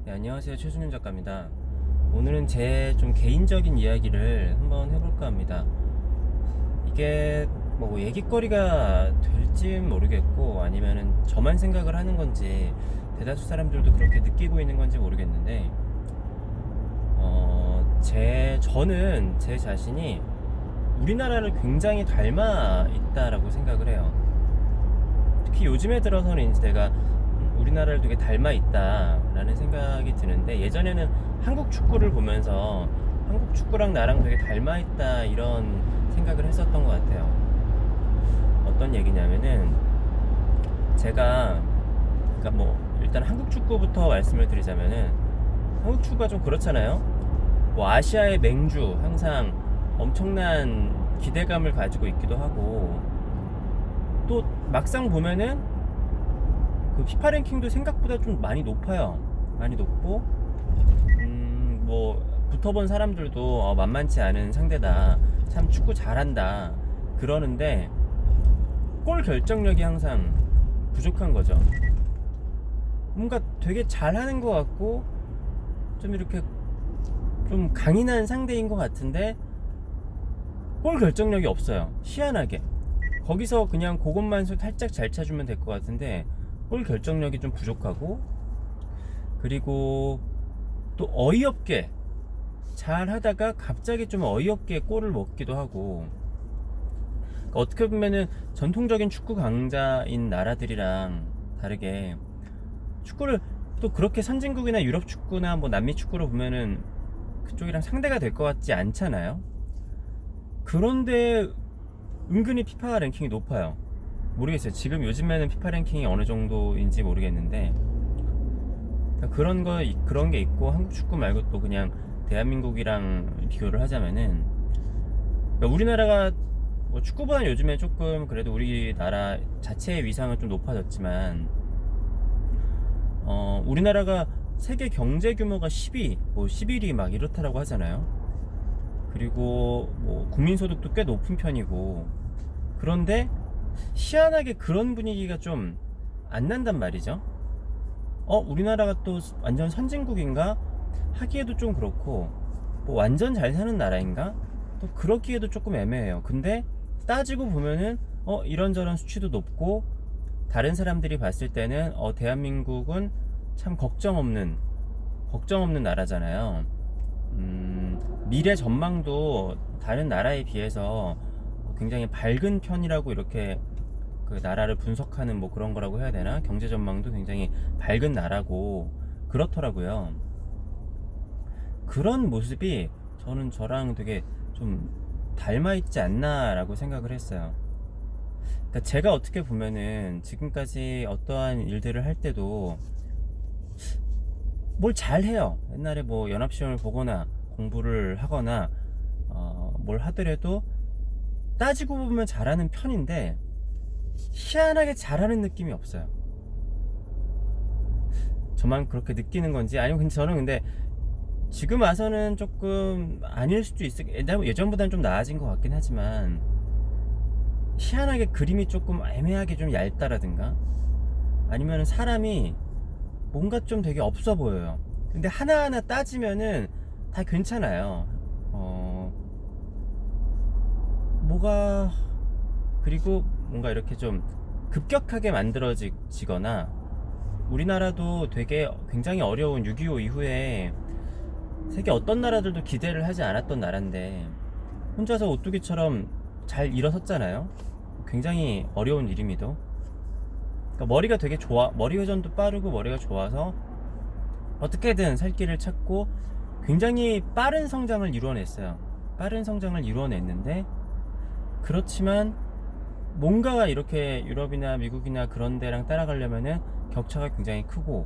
네, 안녕하세요. 최준현 작가입니다. 오늘은 제 좀 개인적인 이야기를 한번 해볼까 합니다. 이게 뭐 얘기거리가 될지 모르겠고 아니면은 저만 생각을 하는 건지 대다수 사람들도 그렇게 느끼고 있는 건지 모르겠는데 저는 제 자신이 우리나라를 굉장히 닮아 있다라고 생각을 해요. 특히 요즘에 들어서는 이제 내가 우리나라를 되게 닮아 있다라는 생각이 드는데, 예전에는 한국 축구를 보면서 한국 축구랑 나랑 되게 닮아 있다 이런 생각을 했었던 것 같아요. 어떤 얘기냐면은 제가, 그러니까 뭐 일단 한국 축구부터 말씀을 드리자면은, 한국 축구가 좀 그렇잖아요. 뭐 아시아의 맹주, 항상 엄청난 기대감을 가지고 있기도 하고, 또 막상 보면은 그 피파 랭킹도 생각보다 좀 많이 높아요. 많이 높고, 뭐 붙어본 사람들도 만만치 않은 상대다, 참 축구 잘한다 그러는데, 골 결정력이 항상 부족한 거죠. 뭔가 되게 잘하는 것 같고 좀 이렇게 좀 강인한 상대인 것 같은데 골 결정력이 없어요. 희한하게 거기서 그냥 그것만 살짝 잘 차주면 될 것 같은데 골 결정력이 좀 부족하고, 그리고 또 어이없게 잘 하다가 갑자기 좀 어이없게 골을 먹기도 하고, 그러니까 어떻게 보면은 전통적인 축구 강자인 나라들이랑 다르게 축구를 또 그렇게 선진국이나 유럽 축구나 뭐 남미 축구로 보면은 그쪽이랑 상대가 될 것 같지 않잖아요. 그런데 은근히 피파 랭킹이 높아요. 모르겠어요. 지금 요즘에는 피파 랭킹이 어느 정도인지 모르겠는데, 그런 게 있고, 한국 축구 말고 또 그냥 대한민국이랑 비교를 하자면은, 그러니까 우리나라가 뭐 축구보다는 요즘에 조금 그래도 우리나라 자체의 위상은 좀 높아졌지만, 우리나라가 세계 경제 규모가 10위, 뭐 11위 막 이렇다라고 하잖아요. 그리고 뭐 국민소득도 꽤 높은 편이고, 그런데 희한하게 그런 분위기가 좀 안 난단 말이죠. 우리나라가 또 완전 선진국인가 하기에도 좀 그렇고, 뭐 완전 잘 사는 나라인가 또 그렇기에도 조금 애매해요. 근데 따지고 보면은 이런저런 수치도 높고, 다른 사람들이 봤을 때는 대한민국은 참 걱정 없는 나라잖아요. 미래 전망도 다른 나라에 비해서 굉장히 밝은 편이라고, 이렇게 그 나라를 분석하는 뭐 그런 거라고 해야 되나? 경제 전망도 굉장히 밝은 나라고 그렇더라고요. 그런 모습이 저는 저랑 되게 좀 닮아 있지 않나라고 생각을 했어요. 그러니까 제가 어떻게 보면은 지금까지 어떠한 일들을 할 때도 뭘 잘해요. 옛날에 뭐 연합시험을 보거나 공부를 하거나 뭘 하더라도 따지고 보면 잘하는 편인데, 희한하게 잘하는 느낌이 없어요. 저만 그렇게 느끼는 건지, 아니면 저는 근데 지금 와서는 조금 아닐 수도 있을, 예전보다는 좀 나아진 것 같긴 하지만, 희한하게 그림이 조금 애매하게 좀 얇다라든가, 아니면 사람이 뭔가 좀 되게 없어 보여요. 근데 하나하나 따지면은 다 괜찮아요. 뭐가, 그리고 뭔가 이렇게 좀 급격하게 만들어지거나, 우리나라도 되게 굉장히 어려운 6.25 이후에 세계 어떤 나라들도 기대를 하지 않았던 나라인데 혼자서 오뚜기처럼 잘 일어섰잖아요. 굉장히 어려운 일임에도. 그러니까 머리가 되게 좋아, 머리 회전도 빠르고 머리가 좋아서 어떻게든 살 길을 찾고 굉장히 빠른 성장을 이루어냈어요. 빠른 성장을 이루어냈는데, 그렇지만 뭔가가 이렇게 유럽이나 미국이나 그런 데랑 따라가려면은 격차가 굉장히 크고,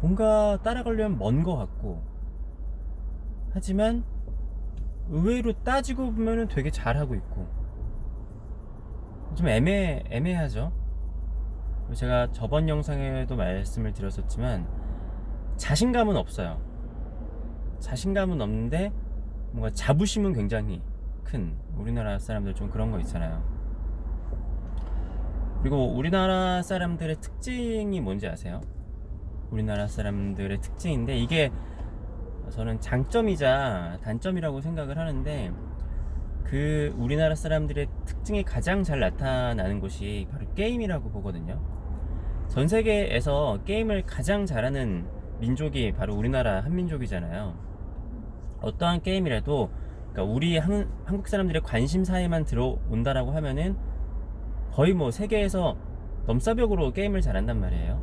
뭔가 따라가려면 먼 것 같고, 하지만 의외로 따지고 보면은 되게 잘하고 있고, 좀 애매하죠. 제가 저번 영상에도 말씀을 드렸었지만 자신감은 없어요. 자신감은 없는데 뭔가 자부심은 굉장히 큰, 우리나라 사람들 좀 그런 거 있잖아요. 그리고 우리나라 사람들의 특징이 뭔지 아세요? 우리나라 사람들의 특징인데, 이게 저는 장점이자 단점이라고 생각을 하는데, 그 우리나라 사람들의 특징이 가장 잘 나타나는 곳이 바로 게임이라고 보거든요. 전 세계에서 게임을 가장 잘하는 민족이 바로 우리나라 한민족이잖아요. 어떠한 게임이라도, 그러니까 우리 한국 사람들의 관심사에만 들어온다라고 하면은 거의 뭐 세계에서 넘사벽으로 게임을 잘한단 말이에요.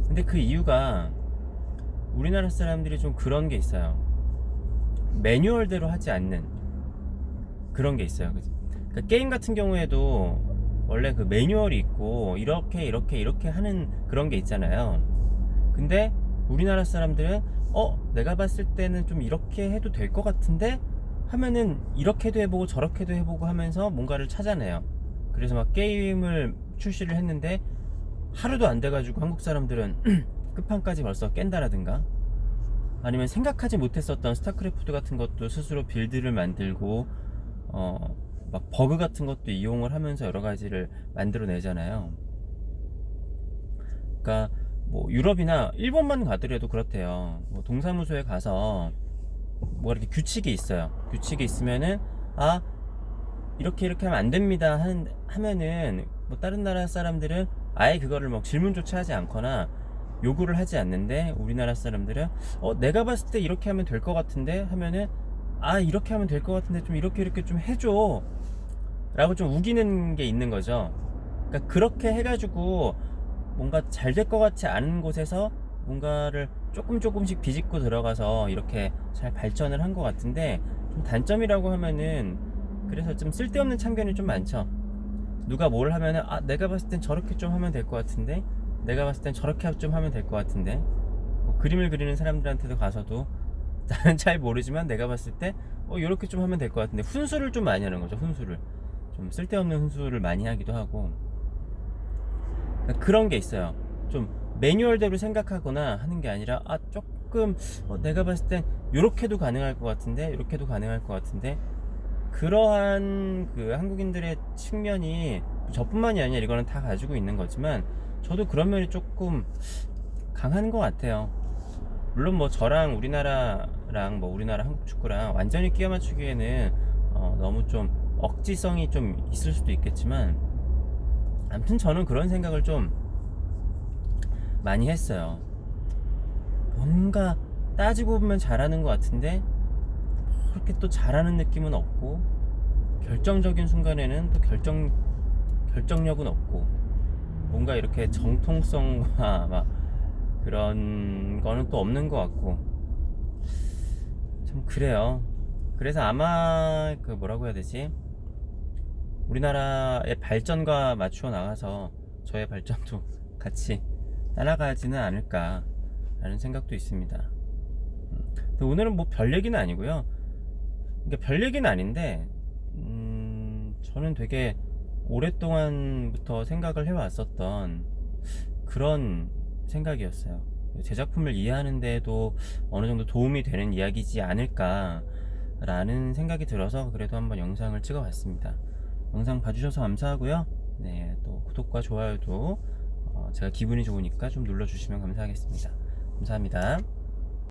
근데 그 이유가 우리나라 사람들이 좀 그런 게 있어요. 매뉴얼대로 하지 않는 그런 게 있어요. 그러니까 게임 같은 경우에도 원래 그 매뉴얼이 있고 이렇게 하는 그런 게 있잖아요. 근데 우리나라 사람들은 내가 봤을 때는 좀 이렇게 해도 될 것 같은데 하면은 이렇게도 해보고 저렇게도 해보고 하면서 뭔가를 찾아내요. 그래서 막 게임을 출시를 했는데 하루도 안 돼가지고 한국 사람들은 끝판까지 벌써 깬다라든가, 아니면 생각하지 못했었던 스타크래프트 같은 것도 스스로 빌드를 만들고 막 버그 같은 것도 이용을 하면서 여러 가지를 만들어내잖아요. 그러니까 뭐 유럽이나 일본만 가더라도 그렇대요. 뭐 동사무소에 가서 뭐 이렇게 규칙이 있어요. 규칙이 있으면은 이렇게 하면 안 됩니다 하면은 뭐 다른 나라 사람들은 아예 그거를 뭐 질문조차 하지 않거나 요구를 하지 않는데, 우리나라 사람들은 내가 봤을 때 이렇게 하면 될 것 같은데 하면은 이렇게 하면 될 것 같은데 좀 이렇게 좀 해줘 라고 좀 우기는 게 있는 거죠. 그러니까 그렇게 해가지고 뭔가 잘 될 것 같지 않은 곳에서 뭔가를 조금씩 비집고 들어가서 이렇게 잘 발전을 한 것 같은데, 좀 단점이라고 하면은 그래서 좀 쓸데없는 참견이 좀 많죠. 누가 뭘 하면은 내가 봤을 땐 저렇게 좀 하면 될 것 같은데, 내가 봤을 땐 저렇게 좀 하면 될 것 같은데, 뭐 그림을 그리는 사람들한테도 가서도 나는 잘 모르지만 내가 봤을 때 이렇게 좀 하면 될 것 같은데, 훈수를 좀 많이 하는 거죠. 훈수를 좀 쓸데없는 훈수를 많이 하기도 하고, 그러니까 그런 게 있어요. 좀 매뉴얼대로 생각하거나 하는 게 아니라 조금 내가 봤을 땐 요렇게도 가능할 것 같은데, 요렇게도 가능할 것 같은데, 그러한 그 한국인들의 측면이 저뿐만이 아니라 이거는 다 가지고 있는 거지만 저도 그런 면이 조금 강한 것 같아요. 물론 뭐 저랑 우리나라랑 뭐 우리나라 한국 축구랑 완전히 끼워 맞추기에는 너무 좀 억지성이 좀 있을 수도 있겠지만, 아무튼 저는 그런 생각을 좀 많이 했어요. 뭔가 따지고 보면 잘하는 것 같은데 그렇게 또 잘하는 느낌은 없고, 결정적인 순간에는 또 결정력은 없고, 뭔가 이렇게 정통성과 막 그런 거는 또 없는 것 같고, 참 그래요. 그래서 아마 그 뭐라고 해야 되지, 우리나라의 발전과 맞추어 나가서 저의 발전도 같이 따라가지는 않을까 라는 생각도 있습니다. 오늘은 뭐 별 얘기는 아니고요. 그러니까 별 얘기는 아닌데 저는 되게 오랫동안부터 생각을 해왔었던 그런 생각이었어요. 제 작품을 이해하는 데에도 어느 정도 도움이 되는 이야기지 않을까 라는 생각이 들어서 그래도 한번 영상을 찍어 봤습니다. 영상 봐주셔서 감사하고요. 네, 또 구독과 좋아요도 제가 기분이 좋으니까 좀 눌러주시면 감사하겠습니다. 감사합니다.